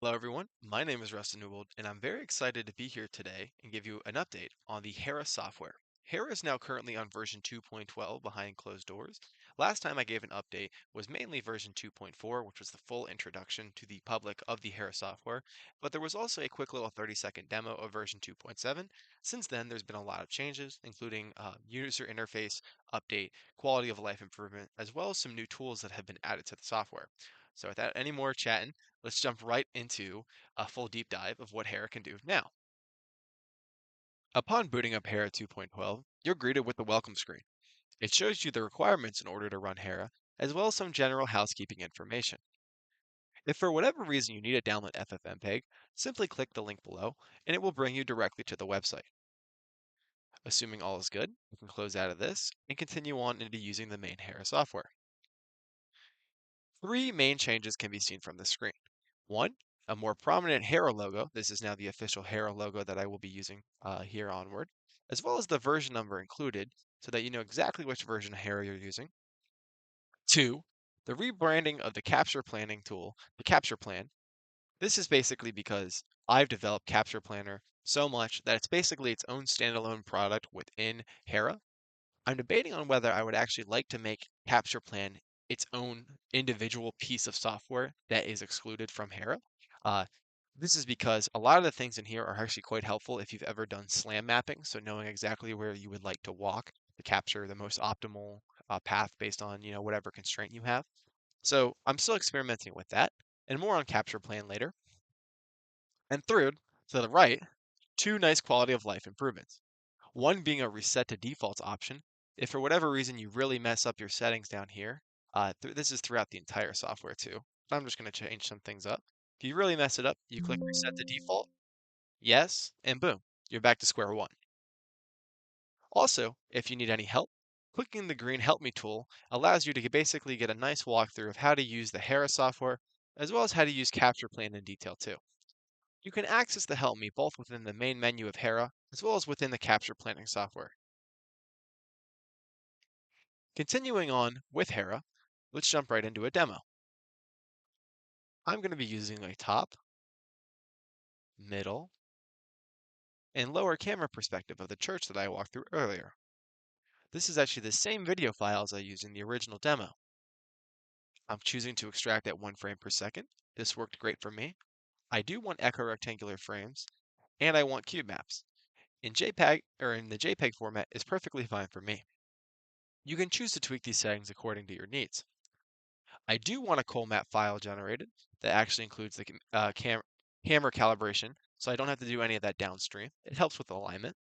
Hello, everyone. My name is Rustin Newbold, and I'm very excited to be here today and give you an update on the Hera software. Hera is now currently on version 2.12 behind closed doors. Last time I gave an update was mainly version 2.4, which was the full introduction to the public of the Hera software, but there was also a quick little 30-second demo of version 2.7. Since then, there's been a lot of changes, including user interface update, quality of life improvement, as well as some new tools that have been added to the software. So without any more chatting, let's jump right into a full deep dive of what Hera can do now. Upon booting up Hera 2.12, you're greeted with the welcome screen. It shows you the requirements in order to run Hera, as well as some general housekeeping information. If for whatever reason you need to download FFmpeg, simply click the link below, and it will bring you directly to the website. Assuming all is good, you can close out of this and continue on into using the main Hera software. Three main changes can be seen from the screen. One, a more prominent Hera logo. This is now the official Hera logo that I will be using here onward, as well as the version number included so that you know exactly which version of Hera you're using. Two, the rebranding of the capture planning tool, the Capture Plan. This is basically because I've developed Capture Planner so much that it's basically its own standalone product within Hera. I'm debating on whether I would actually like to make CapturePlan its own individual piece of software that is excluded from Hera. Uh, this is because a lot of the things in here are actually quite helpful if you've ever done slam mapping, so knowing exactly where you would like to walk to capture the most optimal path based on whatever constraint you have. So I'm still experimenting with that, and more on CapturePlan later. And third, to the right, two nice quality of life improvements. One being a reset to defaults option. If for whatever reason you really mess up your settings down here, this is throughout the entire software too. I'm just going to change some things up. If you really mess it up, you click reset to default, yes, and boom, you're back to square one. Also, if you need any help, clicking the green Help Me tool allows you to basically get a nice walkthrough of how to use the Hera software, as well as how to use Capture Plan in detail too. You can access the Help Me both within the main menu of Hera, as well as within the Capture Planning software. Continuing on with Hera, let's jump right into a demo. I'm going to be using a top, middle, and lower camera perspective of the church that I walked through earlier. This is actually the same video files I used in the original demo. I'm choosing to extract at 1 frame per second. This worked great for me. I do want equirectangular frames, and I want cube maps. In JPEG or in the JPEG format is perfectly fine for me. You can choose to tweak these settings according to your needs. I do want a COLMAP file generated that actually includes the camera calibration, so I don't have to do any of that downstream. It helps with alignment.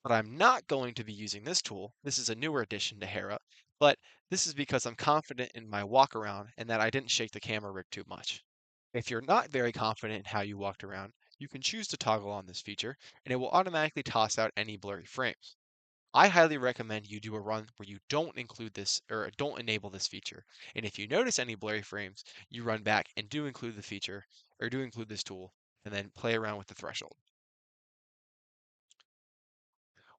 But I'm not going to be using this tool. This is a newer addition to Hera, but this is because I'm confident in my walk around and that I didn't shake the camera rig too much. If you're not very confident in how you walked around, you can choose to toggle on this feature and it will automatically toss out any blurry frames. I highly recommend you do a run where you don't include this or don't enable this feature. And if you notice any blurry frames, you run back and do include the feature or do include this tool and then play around with the threshold.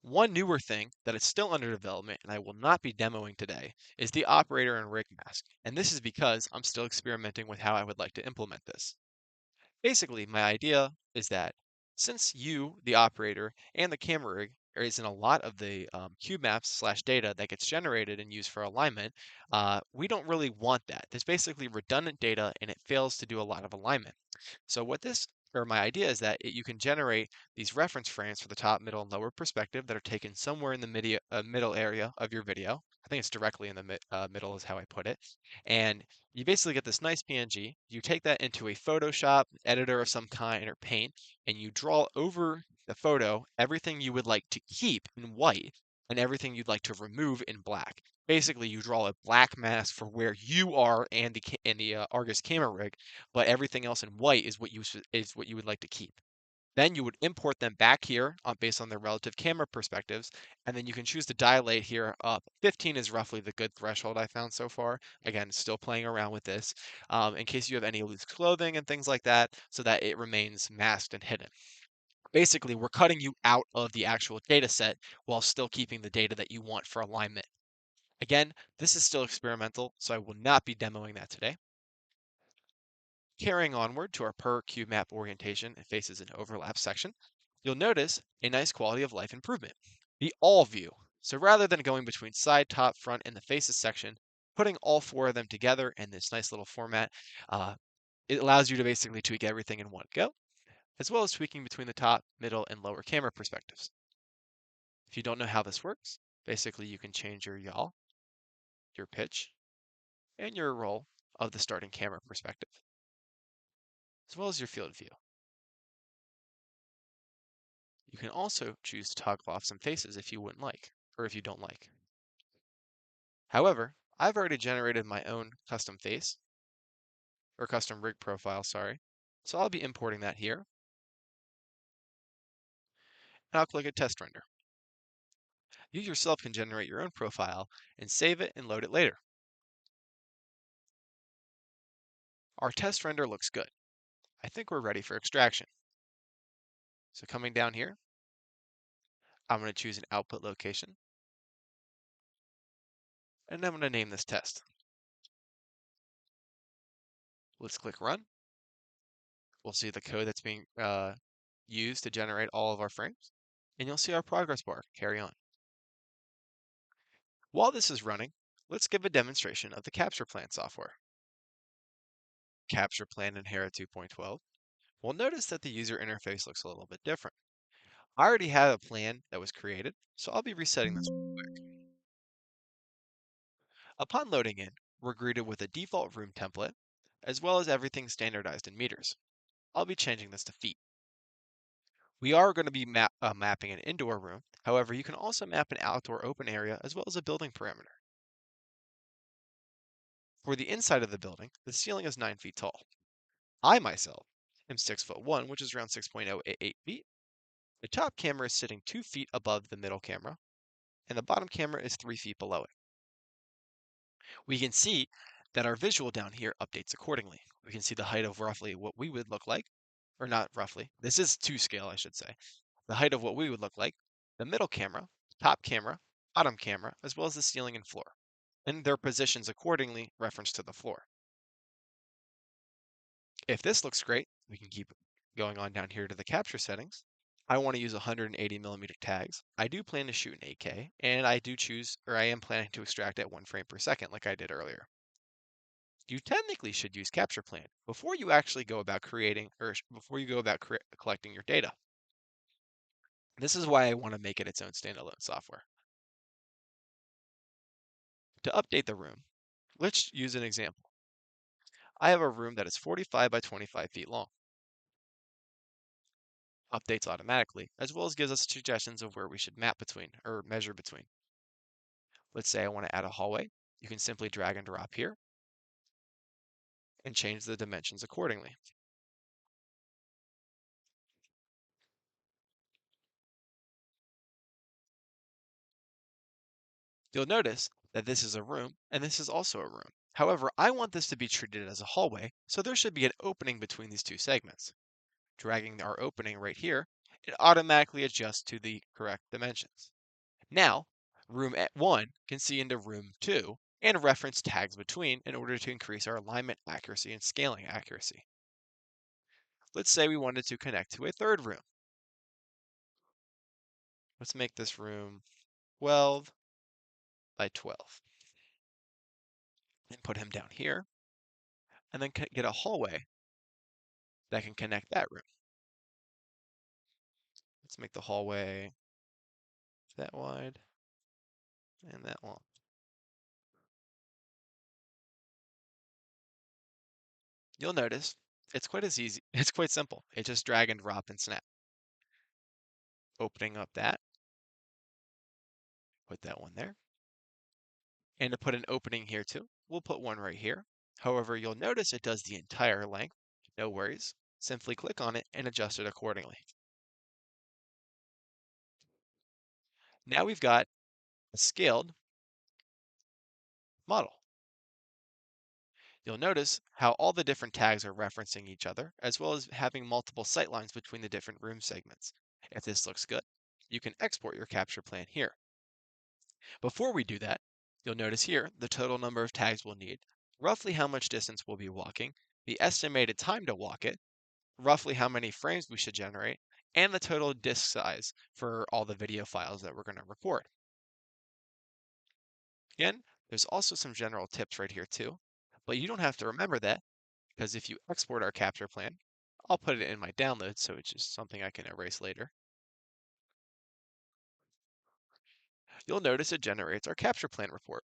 One newer thing that is still under development and I will not be demoing today is the operator and rig mask. And this is because I'm still experimenting with how I would like to implement this. Basically, my idea is that since you, the operator, and the camera rig is in a lot of the cube maps slash data that gets generated and used for alignment, we don't really want that. There's basically redundant data and it fails to do a lot of alignment. So what this or my idea is that you can generate these reference frames for the top, middle, and lower perspective that are taken somewhere in the middle area of your video. I think it's directly in the middle is how I put it. And you basically get this nice PNG. You take that into a Photoshop editor of some kind or Paint, and you draw over the photo everything you would like to keep in white and everything you'd like to remove in black. Basically, you draw a black mask for where you are and the Argus camera rig, but everything else in white is what you would like to keep. Then you would import them back here based on their relative camera perspectives, and then you can choose to dilate here up. 15 is roughly the good threshold I found so far. Again, still playing around with this in case you have any loose clothing and things like that, so that it remains masked and hidden. Basically, we're cutting you out of the actual data set while still keeping the data that you want for alignment. Again, this is still experimental, so I will not be demoing that today. Carrying onward to our per cube map orientation and faces and overlap section, you'll notice a nice quality of life improvement. The all view. So rather than going between side, top, front, and the faces section, putting all four of them together in this nice little format, uh, it allows you to basically tweak everything in one go, as well as tweaking between the top, middle, and lower camera perspectives. If you don't know how this works, basically you can change your yaw, your pitch, and your roll of the starting camera perspective, as well as your field view. You can also choose to toggle off some faces if you wouldn't like, or if you don't like. However, I've already generated my own custom face, or custom rig profile, sorry. So I'll be importing that here, and I'll click a test render. You yourself can generate your own profile and save it and load it later. Our test render looks good. I think we're ready for extraction. So coming down here, I'm going to choose an output location, and I'm going to name this test. Let's click run. We'll see the code that's being used to generate all of our frames, and you'll see our progress bar carry on. While this is running, let's give a demonstration of the KapturPlan software. KapturPlan in Hera 2.12. We'll notice that the user interface looks a little bit different. I already have a plan that was created, so I'll be resetting this real quick. Upon loading in, we're greeted with a default room template, as well as everything standardized in meters. I'll be changing this to feet. We are going to be mapping an indoor room. However, you can also map an outdoor open area as well as a building parameter. For the inside of the building, the ceiling is 9 feet tall. I myself am 6'1", which is around 6.088 feet. The top camera is sitting 2 feet above the middle camera, and the bottom camera is 3 feet below it. We can see that our visual down here updates accordingly. We can see the height of roughly what we would look like, or not roughly, this is to scale, I should say. The height of what we would look like, the middle camera, top camera, bottom camera, as well as the ceiling and floor, and their positions accordingly reference to the floor. If this looks great, we can keep going on down here to the capture settings. I want to use 180 millimeter tags. I do plan to shoot in 8K, and I am planning to extract at 1 frame per second like I did earlier. You technically should use KapturPlan before you actually go about collecting your data. This is why I want to make it its own standalone software. To update the room, let's use an example. I have a room that is 45 by 25 feet long. Updates automatically, as well as gives us suggestions of where we should map between or measure between. Let's say I want to add a hallway. You can simply drag and drop here and change the dimensions accordingly. You'll notice that this is a room and this is also a room. However, I want this to be treated as a hallway, so there should be an opening between these two segments. Dragging our opening right here, it automatically adjusts to the correct dimensions. Now, room 1 can see into room 2 and reference tags between in order to increase our alignment accuracy and scaling accuracy. Let's say we wanted to connect to a third room. Let's make this room 12 by 12 and put him down here, and then get a hallway that can connect that room. Let's make the hallway that wide and that long. You'll notice it's quite simple. It's just drag and drop and snap. Opening up that, put that one there. And to put an opening here too, we'll put one right here. However, you'll notice it does the entire length. No worries. Simply click on it and adjust it accordingly. Now we've got a scaled model. You'll notice how all the different tags are referencing each other, as well as having multiple sightlines between the different room segments. If this looks good, you can export your KapturPlan here. Before we do that, you'll notice here the total number of tags we'll need, roughly how much distance we'll be walking, the estimated time to walk it, roughly how many frames we should generate, and the total disk size for all the video files that we're going to record. Again, there's also some general tips right here too, but you don't have to remember that because if you export our capture plan, I'll put it in my downloads so it's just something I can erase later. You'll notice it generates our capture plan report.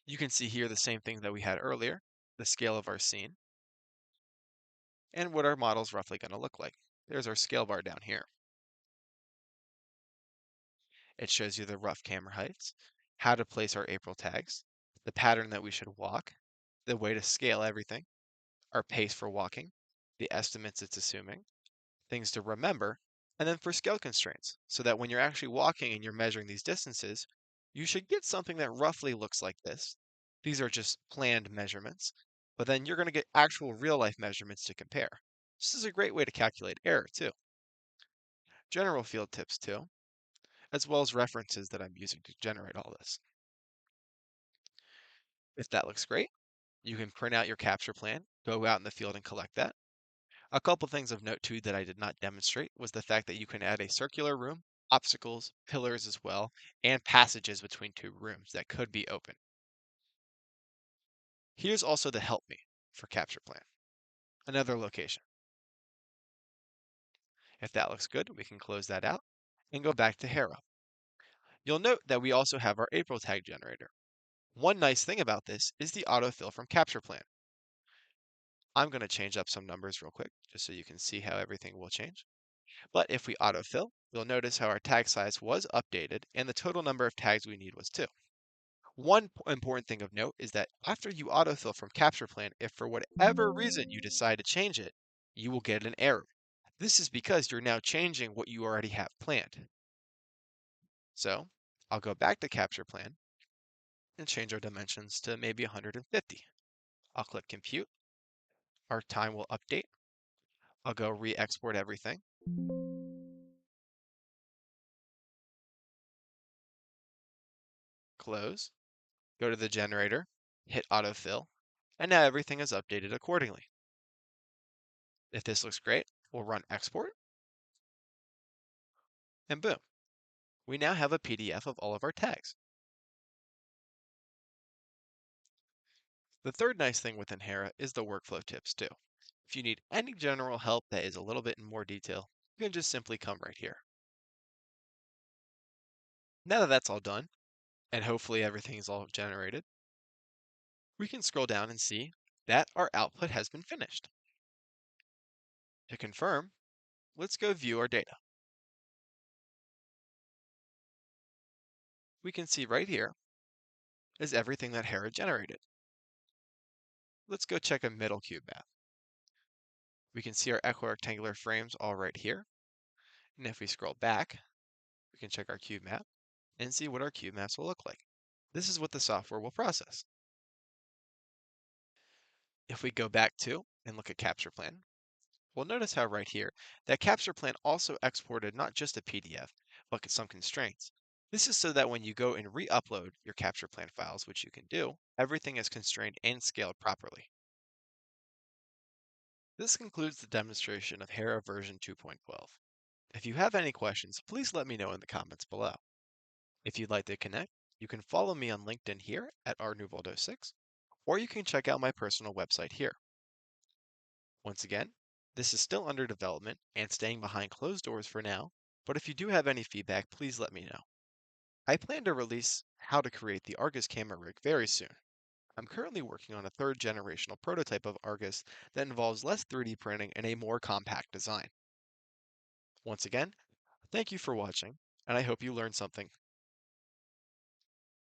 You can see here the same thing that we had earlier, the scale of our scene, and what our model's roughly going to look like. There's our scale bar down here. It shows you the rough camera heights, how to place our April tags, the pattern that we should walk, the way to scale everything, our pace for walking, the estimates it's assuming, things to remember, and then for scale constraints, so that when you're actually walking and you're measuring these distances, you should get something that roughly looks like this. These are just planned measurements, but then you're going to get actual real life measurements to compare. This is a great way to calculate error too. General field tips too, as well as references that I'm using to generate all this. If that looks great, you can print out your capture plan, go out in the field and collect that. A couple things of note too that I did not demonstrate was the fact that you can add a circular room, obstacles, pillars as well, and passages between two rooms that could be open. Here's also the help me for capture plan, another location. If that looks good, we can close that out and go back to Hera. You'll note that we also have our AprilTag generator. One nice thing about this is the autofill from capture plan. I'm going to change up some numbers real quick just so you can see how everything will change. But if we autofill, you'll notice how our tag size was updated and the total number of tags we need was 2. One important thing of note is that after you autofill from capture plan, if for whatever reason you decide to change it, you will get an error. This is because you're now changing what you already have planned. So I'll go back to capture plan and change our dimensions to maybe 150. I'll click compute. Our time will update. I'll go re-export everything. Close. Go to the generator, hit autofill, and now everything is updated accordingly. If this looks great, we'll run export, and boom, we now have a PDF of all of our tags. The third nice thing within Hera is the workflow tips too. If you need any general help that is a little bit in more detail, you can just simply come right here. Now that that's all done, and hopefully everything is all generated, we can scroll down and see that our output has been finished. To confirm, let's go view our data. We can see right here is everything that Hera generated. Let's go check a middle cube map. We can see our equirectangular frames all right here. And if we scroll back, we can check our cube map and see what our cube maps will look like. This is what the software will process. If we go back to and look at capture plan, we'll notice how right here, that capture plan also exported not just a PDF, but some constraints. This is so that when you go and re-upload your capture plan files, which you can do, everything is constrained and scaled properly. This concludes the demonstration of Hera version 2.12. If you have any questions, please let me know in the comments below. If you'd like to connect, you can follow me on LinkedIn here at rnewbold06, or you can check out my personal website here. Once again, this is still under development and staying behind closed doors for now, but if you do have any feedback, please let me know. I plan to release how to create the Argus camera rig very soon. I'm currently working on a third generational prototype of Argus that involves less 3D printing and a more compact design. Once again, thank you for watching, and I hope you learned something.